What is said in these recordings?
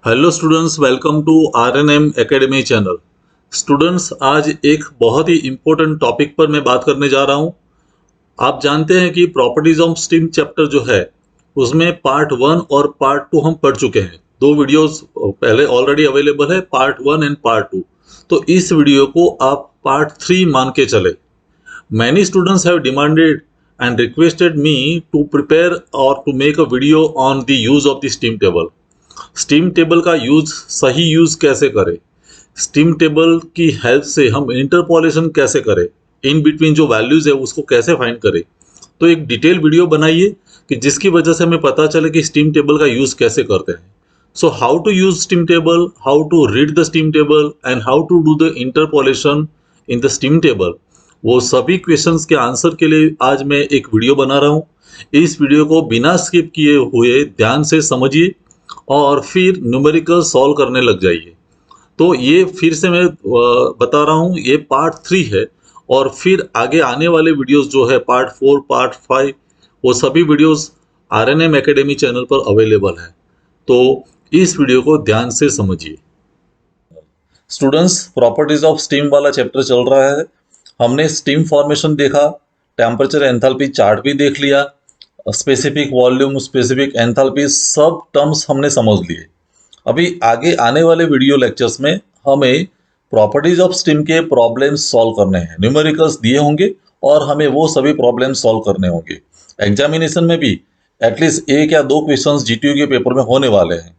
Hello students, welcome to RNM academy channel. Students, आज एक बहुत ही इम्पोर्टेंट टॉपिक पर मैं बात करने जा रहा हूं। आप जानते हैं कि प्रॉपर्टीज ऑफ स्टीम चैप्टर जो है उसमें पार्ट 1 और पार्ट 2 हम पढ़ चुके हैं। दो वीडियोस पहले ऑलरेडी अवेलेबल है, पार्ट 1 एंड पार्ट 2। तो इस वीडियो को आप पार्ट 3 मान के चले। Many students have demanded and requested me to prepare or to make a video on the use of the steam table। Steam table का यूज, सही यूज कैसे करें, स्टीम टेबल की हेल्प से हम इंटरपोलेशन कैसे करें, इन बिटवीन जो वैल्यूज है उसको कैसे फाइंड करें। तो एक डिटेल वीडियो बनाइए कि जिसकी वजह से हमें पता चले कि स्टीम टेबल का यूज कैसे करते हैं। So how to use steam table, how to read the steam table and how to do the interpolation in the steam table, वो सभी क्वेश्चंस के आंसर के लिए आज मैं एक वीडियो बना रहा हूँ। इस वीडियो को बिना स्किप किए हुए ध्यान से समझिए और फिर न्यूमेरिकल सॉल्व करने लग जाइए। तो ये फिर से मैं बता रहा हूँ, ये पार्ट 3 है और फिर आगे आने वाले वीडियोस जो है पार्ट 4, पार्ट 5, वो सभी वीडियोस आरएनएम एकेडमी चैनल पर अवेलेबल है। तो इस वीडियो को ध्यान से समझिए। स्टूडेंट्स, प्रॉपर्टीज ऑफ स्टीम वाला चैप्टर चल रहा है। हमने स्टीम फॉर्मेशन देखा, टेम्परेचर एंथैल्पी चार्ट भी देख लिया, स्पेसिफिक वॉल्यूम, स्पेसिफिक एंथैल्पी, सब टर्म्स हमने समझ लिए। अभी आगे आने वाले वीडियो लेक्चर्स में हमें प्रॉपर्टीज ऑफ स्टीम के प्रॉब्लम्स सॉल्व करने हैं। न्यूमेरिकल्स दिए होंगे और हमें वो सभी प्रॉब्लम्स सॉल्व करने होंगे। एग्जामिनेशन में भी एटलीस्ट एक या दो क्वेश्चंस जीटीयू के पेपर में होने वाले हैं।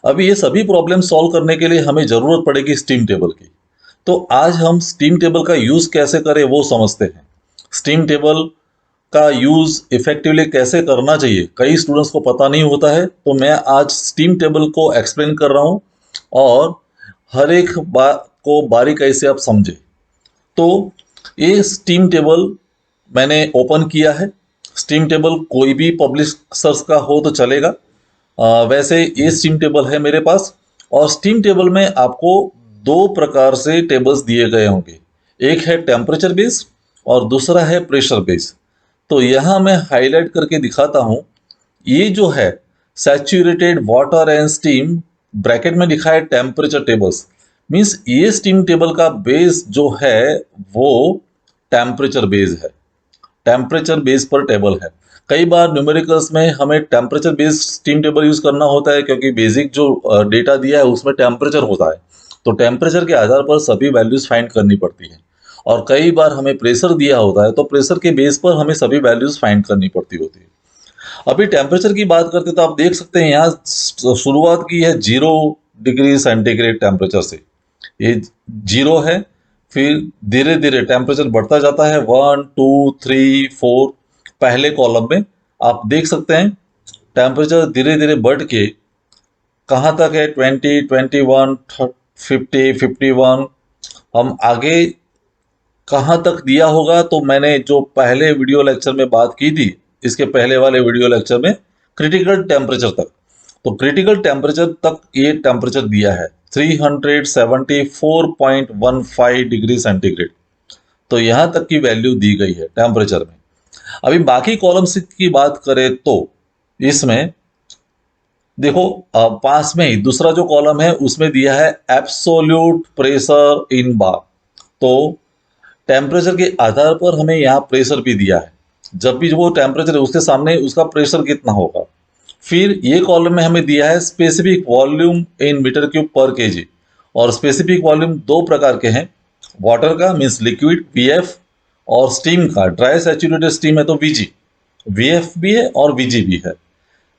अभी ये सभी प्रॉब्लम सॉल्व करने के लिए हमें जरूरत पड़ेगी स्टीम टेबल की। तो आज हम स्टीम टेबल का यूज कैसे करें वो समझते हैं। स्टीम टेबल का यूज इफेक्टिवली कैसे करना चाहिए कई स्टूडेंट्स को पता नहीं होता है, तो मैं आज स्टीम टेबल को एक्सप्लेन कर रहा हूं और हर एक बात को बारीकाई से आप समझे। तो ये स्टीम टेबल मैंने ओपन किया है। स्टीम टेबल कोई भी पब्लिशर्स का हो तो चलेगा। वैसे ये स्टीम टेबल है मेरे पास और स्टीम टेबल में आपको दो प्रकार से टेबल्स दिए गए होंगे। एक है टेम्परेचर बेस्ड और दूसरा है प्रेशर बेस्ड। तो यहाँ मैं हाईलाइट करके दिखाता हूँ। ये जो है saturated water and steam, bracket में लिखा है टेम्परेचर टेबल्स, मीन्स ये स्टीम टेबल का बेस जो है वो टेम्परेचर बेस है, टेम्परेचर बेस पर टेबल है। कई बार न्यूमेरिकल्स में हमें temperature based steam table use करना होता है क्योंकि बेसिक जो डेटा दिया है उसमें टेम्परेचर होता है। तो टेम्परेचर के आधार पर सभी वैल्यूज फाइंड करनी पड़ती है। और कई बार हमें प्रेशर दिया होता है तो प्रेशर के बेस पर हमें सभी वैल्यूज फाइंड करनी पड़ती होती है। अभी टेम्परेचर की बात करते तो आप देख सकते हैं यहाँ शुरुआत की है 0 डिग्री सेंटीग्रेड टेम्परेचर से। ये 0 है, फिर धीरे धीरे टेम्परेचर बढ़ता जाता है 1, 2, 3, 4। पहले कॉलम में आप देख सकते हैं टेम्परेचर धीरे धीरे बढ़ के कहाँ तक है 20, 21, 50, 51। हम आगे कहाँ तक दिया होगा तो मैंने जो पहले वीडियो लेक्चर में बात की थी, इसके पहले वाले वीडियो लेक्चर में क्रिटिकल टेम्परेचर तक, तो क्रिटिकल टेम्परेचर तक ये टेम्परेचर दिया है 374.15 डिग्री सेंटीग्रेड। तो यहाँ तक की वैल्यू दी गई है टेम्परेचर में। अभी बाकी कॉलम्स की बात करें तो इसमें देखो पास में ही दूसरा जो कॉलम है उसमें दिया है एब्सोल्यूट प्रेशर इन बार। तो टेम्परेचर के आधार पर हमें यहाँ प्रेशर भी दिया है। जब भी वो टेम्परेचर है उसके सामने उसका प्रेशर कितना होगा। फिर ये कॉलम में हमें दिया है specific volume in meter cube per kg. और स्पेसिफिक वॉल्यूम दो प्रकार के हैं, वाटर का मीन्स लिक्विड वीएफ और स्टीम का ड्राई सैचुरेटेड स्टीम है तो वीजी, वीएफ भी है और वीजी भी है।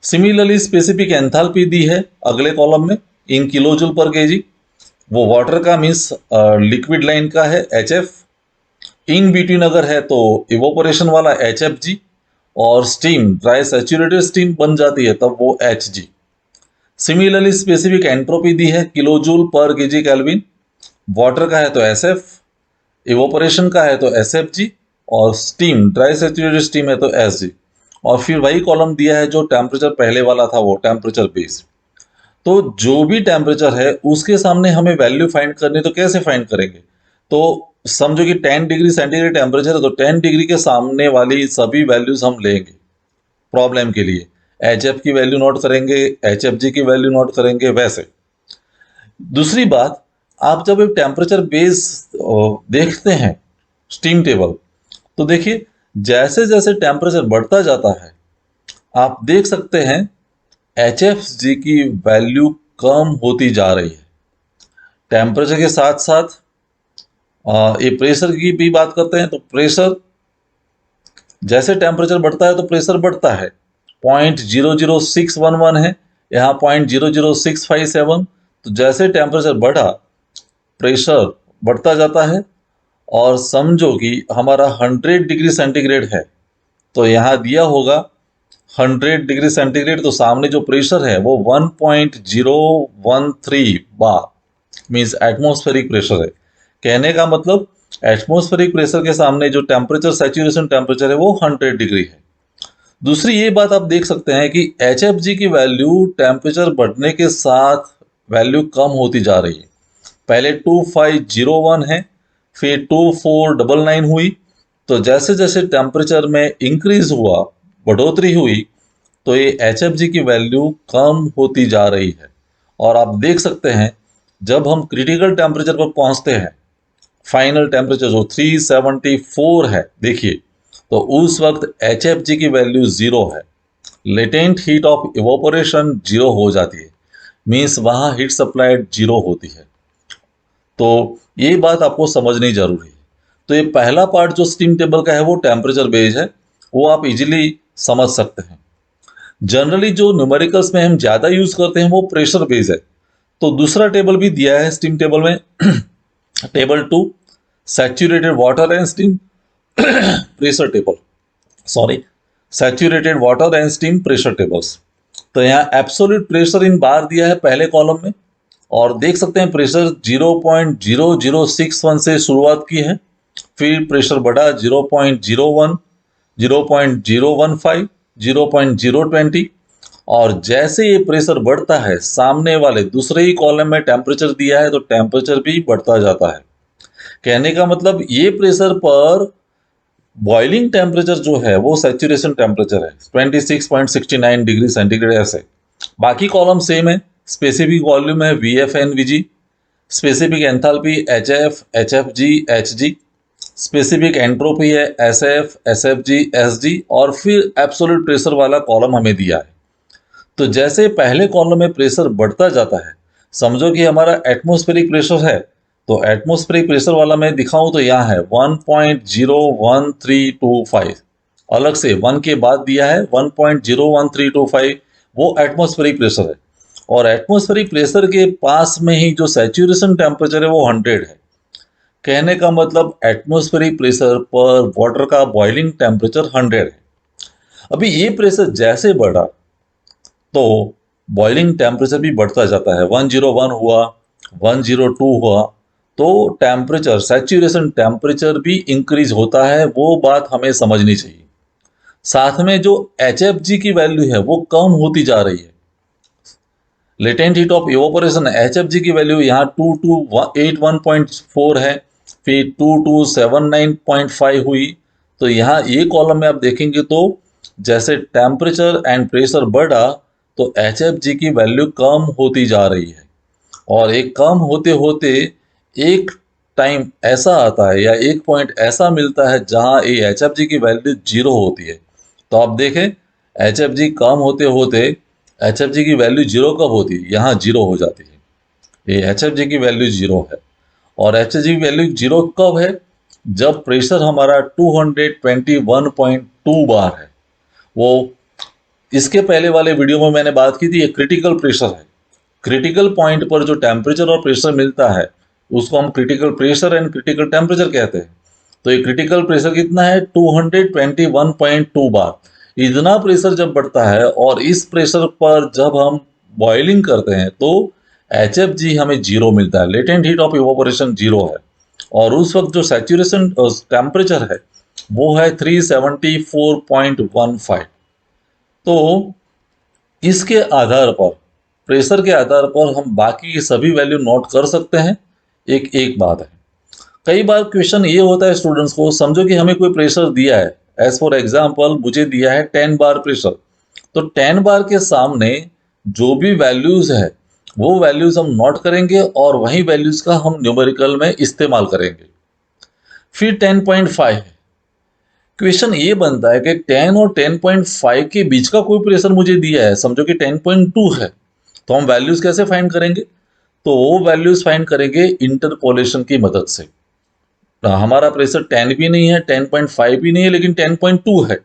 सिमिलरली स्पेसिफिक एंथैल्पी दी है अगले कॉलम में इन किलोजूल पर केजी। वो वाटर का मीन्स लिक्विड लाइन का है एचएफ, इन बिटवीन अगर है तो इवोपोरेशन वाला HFG, और स्टीम ड्राई सैचुरेटेड स्टीम बन जाती है तब वो HG। सिमिलरली स्पेसिफिक एंट्रोपी दी है किलोजूल पर केजी केल्विन। वाटर का है तो SF, इवोपोरेशन का है तो SFG और स्टीम ड्राई सैचुरेटेड स्टीम है तो SG। और फिर वही कॉलम दिया है जो टेम्परेचर पहले वाला था वो टेम्परेचर बेस। तो जो भी टेम्परेचर है उसके सामने हमें वैल्यू फाइंड करनी, तो कैसे फाइंड करेंगे। तो समझो कि 10 डिग्री सेंटीग्रेड टेम्परेचर है तो 10 डिग्री के सामने वाली सभी वैल्यूज हम लेंगे प्रॉब्लम के लिए। HF की वैल्यू नोट करेंगे, HFG की वैल्यू नोट करेंगे, वैसे दूसरी बात, आप जब एक टेम्परेचर बेस देखते हैं स्टीम टेबल, तो देखिए जैसे जैसे टेम्परेचर बढ़ता जाता है आप देख सकते हैं एच एफ जी की वैल्यू कम होती जा रही है। टेम्परेचर के साथ साथ ये प्रेशर की भी बात करते हैं, तो प्रेशर जैसे टेम्परेचर बढ़ता है तो प्रेशर बढ़ता है। 0.00611 है, यहाँ 0.00657। तो जैसे टेम्परेचर बढ़ा प्रेशर बढ़ता जाता है। और समझो कि हमारा 100 डिग्री सेंटीग्रेड है, तो यहाँ दिया होगा 100 डिग्री सेंटीग्रेड, तो सामने जो प्रेशर है वो 1.013 बार मीन्स एटमॉस्फेरिक प्रेशर है। कहने का मतलब एटमॉस्फेरिक प्रेशर के सामने जो टेम्परेचर सैचुरेशन टेम्परेचर है वो 100 डिग्री है। दूसरी ये बात आप देख सकते हैं कि एच एफ जी की वैल्यू टेम्परेचर बढ़ने के साथ वैल्यू कम होती जा रही है। पहले 2501 है, फिर 2499 हुई। तो जैसे जैसे टेम्परेचर में इंक्रीज हुआ, बढ़ोतरी हुई, तो ये एच एफ जी की वैल्यू कम होती जा रही है। और आप देख सकते हैं जब हम क्रिटिकल टेम्परेचर पर पहुंचते हैं, फाइनल टेम्परेचर जो 374 है देखिए, तो उस वक्त एच एफ जी की वैल्यू जीरो है। Latent heat of evaporation zero हो जाती है, मीन्स वहां हीट सप्लाइड जीरो होती है। तो ये बात आपको समझनी जरूरी है। तो ये पहला पार्ट जो स्टीम टेबल का है वो टेम्परेचर बेस्ड है, वो आप इजीली समझ सकते हैं। जनरली जो न्यूमेरिकल्स में हम ज़्यादा यूज करते हैं वो प्रेशर बेस्ड है। तो दूसरा टेबल भी दिया है स्टीम टेबल में table 2, saturated water and steam pressure table, sorry, saturated water and steam pressure tables. तो यहाँ एब्सोल्यूट प्रेशर इन बार दिया है पहले कॉलम में, और देख सकते हैं प्रेशर 0.0061 से शुरुआत की है, फिर प्रेशर बढ़ा 0.01, 0.015, 0.020, और जैसे ये प्रेशर बढ़ता है सामने वाले दूसरे ही कॉलम में टेम्परेचर दिया है तो टेम्परेचर भी बढ़ता जाता है। कहने का मतलब ये प्रेशर पर बॉइलिंग टेम्परेचर जो है वो सैचुरेशन टेम्परेचर है 26.69 डिग्री सेंटीग्रेड ऐसे। बाकी कॉलम सेम है, स्पेसिफिक वॉल्यूम है V F N V G, specific enthalpy H F G H G, specific entropy है S F G S G, और फिर एब्सोल्यूट प्रेशर वाला कॉलम हमें दिया है। तो जैसे पहले कॉलम में प्रेशर बढ़ता जाता है, समझो कि हमारा एटमॉस्फेरिक प्रेशर है, तो एटमॉस्फेरिक प्रेशर वाला मैं दिखाऊं तो यहाँ है 1.01325, अलग से 1 के बाद दिया है 1.01325, वो एटमॉस्फेरिक प्रेशर है। और एटमॉस्फेरिक प्रेशर के पास में ही जो सैचुरेशन टेम्परेचर है वो 100 है। कहने का मतलब एटमॉस्फेरिक प्रेशर पर वाटर का बॉइलिंग टेम्परेचर 100 है। अभी ये प्रेशर जैसे बढ़ा तो बॉइलिंग टेम्परेचर भी बढ़ता जाता है, 101 हुआ, 102 हुआ, तो टेम्परेचर सैचुरेशन टेम्परेचर भी इंक्रीज होता है, वो बात हमें समझनी चाहिए। साथ में जो एच एफ जी की वैल्यू है वो कम होती जा रही है। Latent heat of evaporation H F जी की वैल्यू यहाँ 2281.4 है, फिर 2279.5 हुई। तो यहाँ ये कॉलम में आप देखेंगे तो जैसे टेम्परेचर एंड प्रेशर बढ़ा तो एच एफ जी की वैल्यू कम होती जा रही है। और एक कम होते होते एक टाइम ऐसा आता है या एक पॉइंट ऐसा मिलता है जहाँ ये एच एफ जी की वैल्यू जीरो होती है। तो आप देखें एच एफ जी कम होते होते एच एफ जी की वैल्यू जीरो कब होती है, यहाँ जीरो हो जाती है। ये एच एफ जी की वैल्यू जीरो है। और एच एफ जी की वैल्यू जीरो कब है, जब प्रेशर हमारा 221.2 बार है। वो इसके पहले वाले वीडियो में मैंने बात की थी, ये क्रिटिकल प्रेशर है। क्रिटिकल पॉइंट पर जो टेम्परेचर और प्रेशर मिलता है उसको हम critical pressure and critical temperature कहते हैं। तो ये क्रिटिकल प्रेशर कितना है, 221.2 बार। इतना प्रेशर जब बढ़ता है और इस प्रेशर पर जब हम बॉइलिंग करते हैं तो एच एफ जी हमें जीरो मिलता है, latent heat of evaporation zero है। और उस वक्त जो सैचुरेशन टेम्परेचर है वो है 374.15। तो इसके आधार पर, प्रेशर के आधार पर हम बाकी की सभी वैल्यू नोट कर सकते हैं। एक एक बात है, कई बार क्वेश्चन ये होता है स्टूडेंट्स को, समझो कि हमें कोई प्रेशर दिया है, एज फॉर एग्जांपल मुझे दिया है 10 बार प्रेशर। तो 10 बार के सामने जो भी वैल्यूज है वो वैल्यूज हम नोट करेंगे और वही वैल्यूज का हम न्यूमेरिकल में इस्तेमाल करेंगे। फिर 10.5 है। क्वेश्चन ये बनता है कि 10 और 10.5 के बीच का कोई प्रेशर मुझे दिया है, समझो कि 10.2 है, तो हम वैल्यूज कैसे फाइंड करेंगे? तो वो वैल्यूज फाइंड करेंगे इंटरपोलेशन की मदद से। हमारा प्रेशर 10 भी नहीं है, 10.5 भी नहीं है, लेकिन 10.2 है।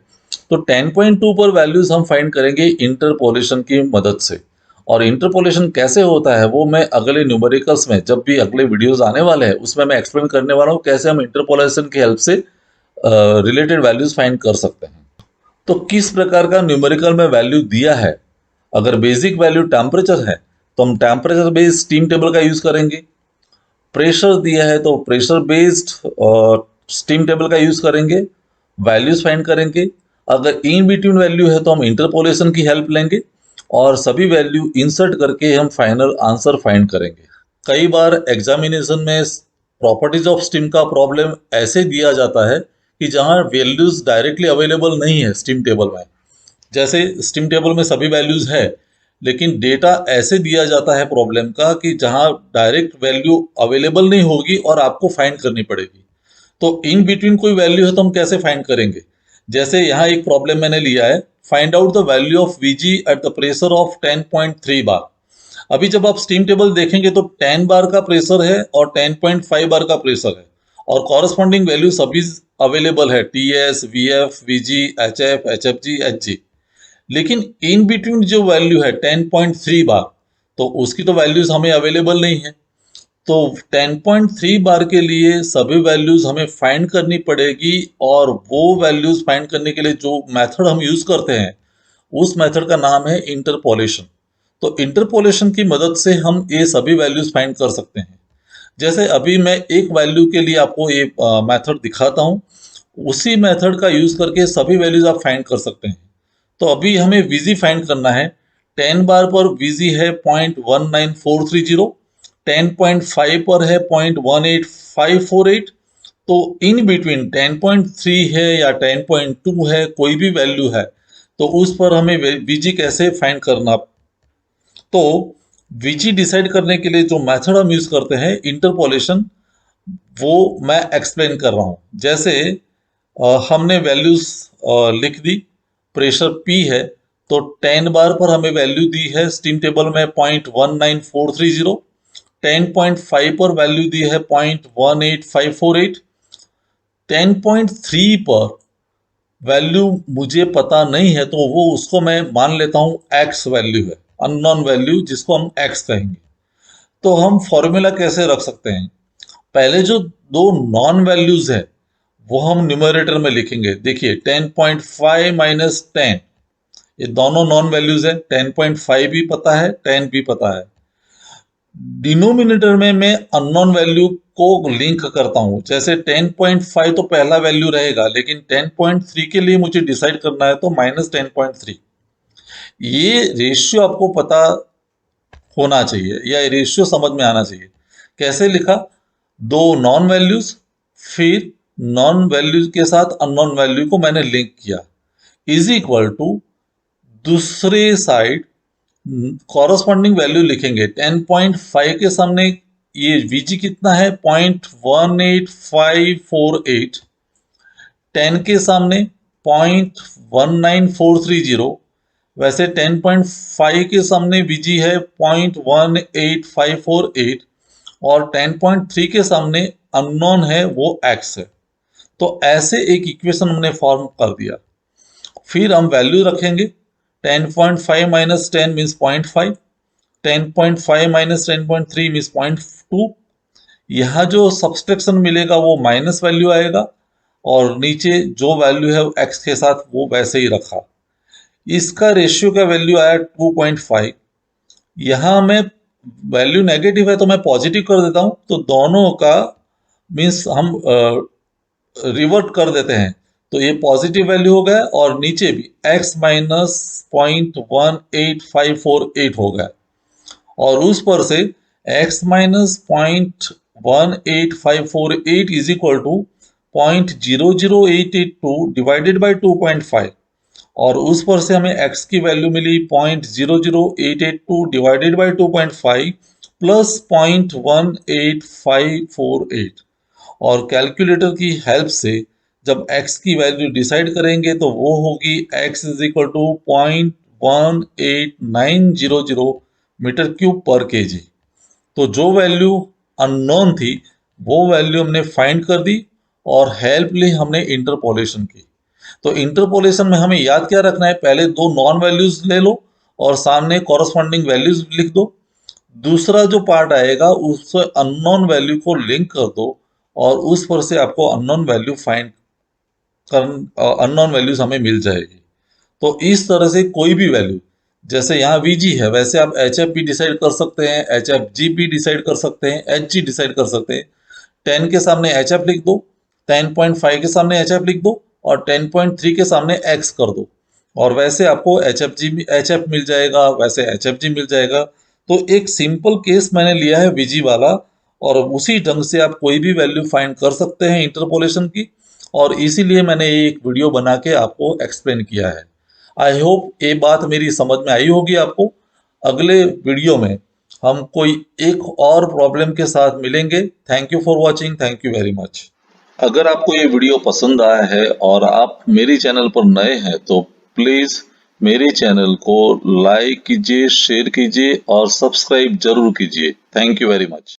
तो 10.2 पर वैल्यूज हम फाइंड करेंगे इंटरपोलेशन की मदद से। और इंटरपोलेशन कैसे होता है वो मैं अगले न्यूमेरिकल्स में, जब भी अगले वीडियोस आने वाले हैं उसमें मैं एक्सप्लेन करने वाला हूँ कैसे हम इंटरपोलेशन की हेल्प से रिलेटेड वैल्यूज फाइंड कर सकते हैं। तो किस प्रकार का न्यूमेरिकल में वैल्यू दिया है? अगर बेसिक वैल्यू टेम्परेचर है तो हम टेम्परेचर बेस्ड स्टीम टेबल का यूज करेंगे। प्रेशर दिया है तो प्रेशर बेस्ड स्टीम टेबल का यूज करेंगे, वैल्यूज फाइंड करेंगे। अगर इन बिटवीन वैल्यू है तो हम इंटरपोलेशन की हेल्प लेंगे और सभी वैल्यू इंसर्ट करके हम फाइनल आंसर फाइंड करेंगे। कई बार एग्जामिनेशन में प्रॉपर्टीज ऑफ स्टीम का प्रॉब्लम ऐसे दिया जाता है कि जहां वैल्यूज डायरेक्टली अवेलेबल नहीं है स्टीम टेबल में। जैसे स्टीम टेबल में सभी वैल्यूज है, लेकिन डेटा ऐसे दिया जाता है प्रॉब्लम का कि जहां डायरेक्ट वैल्यू अवेलेबल नहीं होगी और आपको फाइंड करनी पड़ेगी। तो इन बिटवीन कोई वैल्यू है तो हम कैसे फाइंड करेंगे? जैसे यहाँ एक प्रॉब्लम मैंने लिया है, find out the value of VG at the pressure of 10.3 bar. अभी जब आप स्टीम टेबल देखेंगे तो 10 बार का प्रेशर है और 10.5 बार का प्रेशर है, और कॉरस्पॉन्डिंग वैल्यू सभी अवेलेबल है, T S, V F, we ji, H F, H F G, H जी। लेकिन इन बिटवीन जो वैल्यू है 10.3 बार, तो उसकी तो वैल्यूज हमें अवेलेबल नहीं है। तो 10.3 बार के लिए सभी वैल्यूज हमें फाइंड करनी पड़ेगी, और वो वैल्यूज फाइंड करने के लिए जो मेथड हम यूज करते हैं उस मेथड का नाम है इंटरपोलेशन। तो इंटरपोलेशन की मदद से हम ये सभी वैल्यूज फाइंड कर सकते हैं। जैसे अभी मैं एक वैल्यू के लिए आपको ये मेथड दिखाता हूँ, उसी मेथड का यूज करके सभी वैल्यूज आप फाइंड कर सकते हैं। तो अभी हमें वीजी फाइंड करना है। 10 बार पर वीजी है 0.19430, 10.5 पर है 0.18548। तो इन बिटवीन 10.3 है या 10.2 है, कोई भी वैल्यू है, तो उस पर हमें वीजी कैसे फाइंड करना। तो वीजी डिसाइड करने के लिए जो मेथड हम यूज करते हैं इंटरपोलेशन, वो मैं एक्सप्लेन कर रहा हूं। जैसे हमने वैल्यूज लिख दी, प्रेशर P है, तो 10 बार पर हमें वैल्यू दी है स्टीम टेबल में 0.19430, 10.5 पर वैल्यू दी है 0.18548, 10.3 पर वैल्यू मुझे पता नहीं है तो वो उसको मैं मान लेता हूं x वैल्यू है, अननोन वैल्यू जिसको हम x कहेंगे। तो हम फॉर्मूला कैसे रख सकते हैं? पहले जो दो नॉन वैल्यूज है वो हम न्यूमरेटर में लिखेंगे। देखिए 10.5 माइनस 10, ये दोनों नॉन वैल्यूज है, 10.5 भी पता है, 10 भी पता है। डिनोमिनेटर में मैं अननोन वैल्यू को लिंक करता हूं। जैसे 10.5 तो पहला वैल्यू रहेगा, लेकिन 10.3 के लिए मुझे डिसाइड करना है तो माइनस 10.3। ये रेशियो आपको पता होना चाहिए, या रेशियो समझ में आना चाहिए। कैसे लिखा? दो नॉन वैल्यूज, फिर नॉन वैल्यूज के साथ अननोन वैल्यू को मैंने लिंक किया, इज इक्वल टू दूसरे साइड कॉरस्पॉन्डिंग वैल्यू लिखेंगे। 10.5 के सामने ये वीजी कितना है? 0.18548। 10 के सामने 0.19430। वैसे 10.5 के सामने वीजी है 0.18548, और 10.3 के सामने अननोन है वो x है। तो ऐसे एक इक्वेशन हमने फॉर्म कर दिया। फिर हम वैल्यू रखेंगे। 10.5 माइनस 10 मीन्स 0.5, 10.5 माइनस 10.3 मीन्स 0.2। यहाँ जो सब्सट्रैक्शन मिलेगा वो माइनस वैल्यू आएगा, और नीचे जो वैल्यू है x के साथ वो वैसे ही रखा। इसका रेशियो का वैल्यू आया 2.5। यहाँ मैं वैल्यू नेगेटिव है तो मैं पॉजिटिव कर देता हूं, तो दोनों का मीन्स हम रिवर्ट कर देते हैं, तो ये पॉजिटिव वैल्यू हो गया, और नीचे भी x माइनस 0.18548 हो गया, और उस पर से x minus 0.18548 is equal to 0.00882 divided by 2.5। और उस पर से हमें x की वैल्यू मिली 0.00882 डिवाइडेड बाई 2.5 प्लस 0.18548। और कैलकुलेटर की हेल्प से जब x की वैल्यू डिसाइड करेंगे तो वो होगी x is equal to 0.18900 metre cube per KG. तो जो वैल्यू अननोन थी वो वैल्यू हमने फाइंड कर दी और हेल्प ली हमने इंटरपोलेशन की। तो इंटरपोलेशन में हमें याद क्या रखना है, पहले दो नॉन वैल्यूज ले लो और सामने कॉरस्पॉन्डिंग वैल्यूज लिख दो। दूसरा जो पार्ट आएगा उससे अननोन वैल्यू को लिंक कर दो और उस पर से आपको अननोन वैल्यू फाइंड कर अननोन वैल्यूज हमें मिल जाएगी। तो इस तरह से कोई भी वैल्यू, जैसे यहाँ VG है वैसे आप HF भी डिसाइड कर सकते हैं, HFG भी डिसाइड कर सकते हैं, HG डिसाइड कर सकते हैं। 10 के सामने HF लिख दो, 10.5 के सामने HF लिख दो और 10.3 के सामने X कर दो और वैसे आपको HF मिल जाएगा, वैसे HFG मिल जाएगा। तो एक सिंपल केस मैंने लिया है VG वाला और उसी ढंग से आप कोई भी वैल्यू फाइंड कर सकते हैं इंटरपोलेशन की, और इसीलिए मैंने ये एक वीडियो बना के आपको एक्सप्लेन किया है। आई होप ये बात मेरी समझ में आई होगी आपको। अगले वीडियो में हम कोई एक और प्रॉब्लम के साथ मिलेंगे। Thank you for watching, thank you very much. अगर आपको ये वीडियो पसंद आया है और आप मेरे चैनल पर नए हैं तो प्लीज मेरे चैनल को लाइक कीजिए, शेयर कीजिए और सब्सक्राइब जरूर कीजिए। Thank you very much.